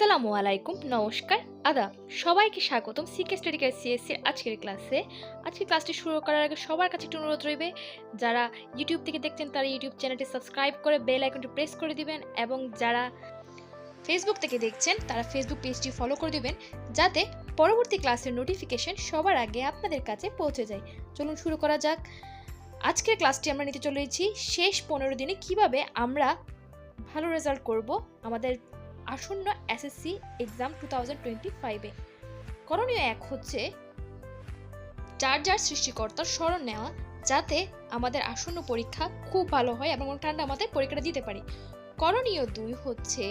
আসসালামু আলাইকুম, নমস্কার, আদাব। সবাইকে স্বাগতম সিকে স্টাডি কেয়ার সিএসসির আজকের ক্লাসে। আজকের ক্লাসটি শুরু করার আগে সবার কাছে একটু অনুরোধ রইবে, যারা ইউটিউব থেকে দেখছেন তারা ইউটিউব চ্যানেলটি সাবস্ক্রাইব করে বেল আইকনটি প্রেস করে দিবেন, এবং যারা ফেসবুক থেকে দেখছেন তারা ফেসবুক পেজটি ফলো করে দিবেন, যাতে পরবর্তী ক্লাসের নোটিফিকেশন সবার আগে আপনাদের কাছে পৌঁছে যায়। চলুন শুরু করা যাক। আজকের ক্লাসটি আমরা নিতে চলেছি শেষ 15 দিনে কিভাবে আমরা ভালো রেজাল্ট করব আমাদের আসন্ন এসএসসি এক্সাম 2025-এ। করণীয় এক হচ্ছে যার সৃষ্টিকর্তার স্মরণ নেওয়া, যাতে আমাদের আসন্ন পরীক্ষা খুব ভালো হয় এবং ঠান্ডা মাথায় পরীক্ষাটা দিতে পারি। করণীয় 2 হচ্ছে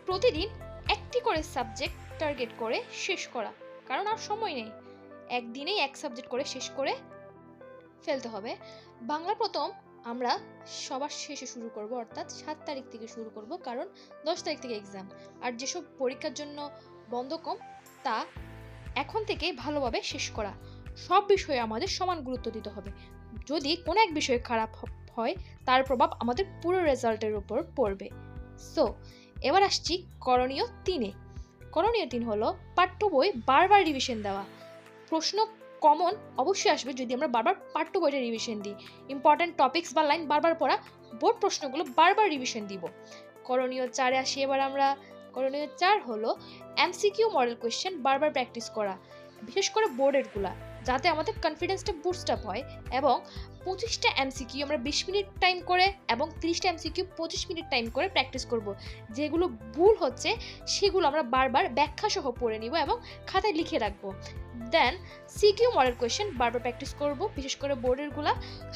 প্রতিদিন একটি করে সাবজেক্ট টার্গেট করে শেষ করা, কারণ আর সময় নেই, একদিনেই এক সাবজেক্ট করে শেষ করে ফেলতে হবে। বাংলা প্রথম আমরা সবার শেষে শুরু করব, অর্থাৎ 7 তারিখ থেকে শুরু করব, কারণ 10 তারিখ থেকে এক্সাম। আর যেসব পরীক্ষার জন্য বন্ধ কম, তা এখন থেকে ভালোভাবে শেষ করা। সব বিষয়ে আমাদের সমান গুরুত্ব দিতে হবে। যদি কোনো এক বিষয় খারাপ হয়, তার প্রভাব আমাদের পুরো রেজাল্টের উপর পড়বে। সো এবার আসছি করণীয় 3-এ। করণীয় 3 হলো পাঠ্য বই বারবার রিভিশন দেওয়া। প্রশ্ন কমন অবশ্যই আসবে যদি আমরা বারবার পাঠ্য বইটা রিভিশন দিই। ইম্পর্টেন্ট টপিকস বা লাইন বারবার পড়া, বোর্ড প্রশ্নগুলো বারবার রিভিশন দিব। করণীয় 4-এ আসি এবার আমরা। করণীয় 4 হলো এমসিকিউ মডেল কোয়েশ্চেন বারবার প্র্যাকটিস করা, বিশেষ করে বোর্ডেরগুলা, যাতে আমাদের কনফিডেন্সটা বুস্ট আপ হয়। এবং 25টা এমসিকিউ আমরা 20 মিনিট টাইম করে এবং 30টা এমসিকিউ 25 মিনিট টাইম করে প্র্যাকটিস করব। যেগুলো ভুল হচ্ছে সেগুলো আমরা বারবার ব্যাখ্যা সহ পড়ে নিব এবং খাতায় লিখে রাখবো। দেন সিকিউ মডেল কোয়েশ্চেন বারবার প্র্যাকটিস করব, বিশেষ করে বোর্ডেরগুলা।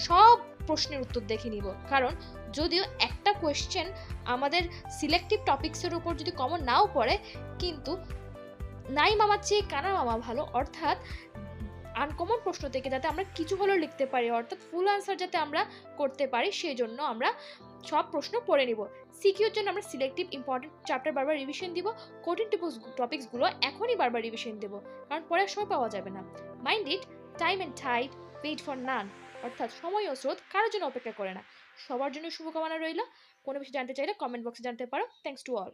সব প্রশ্নের উত্তর দেখে নিব, কারণ যদিও একটা কোয়েশ্চেন আমাদের সিলেক্টিভ টপিক্সের উপর যদি কমন নাও পড়ে, কিন্তু নাই মামার চেয়ে কানা মামা ভালো, অর্থাৎ আনকমন প্রশ্ন থেকে যাতে আমরা কিছু হলেও লিখতে পারি, অর্থাৎ ফুল আনসার যাতে আমরা করতে পারি, সেই জন্য আমরা সব প্রশ্ন পড়ে নিব। সিকিউর জন্য আমরা সিলেক্টিভ ইম্পর্টেন্ট চ্যাপ্টার বারবার রিভিশন দিব, কঠিন টপিকসগুলো এখনই বারবার রিভিশন দেব, কারণ পড়ার সময় পাওয়া যাবে না। Mind it, time and tide wait for none, অর্থাৎ সময় ও স্রোত কারোর জন্য অপেক্ষা করে না। সবার জন্য শুভকামনা রইল। কোনো বিষয় জানতে চাইলে কমেন্ট বক্সে জানতে পারো। Thanks to all.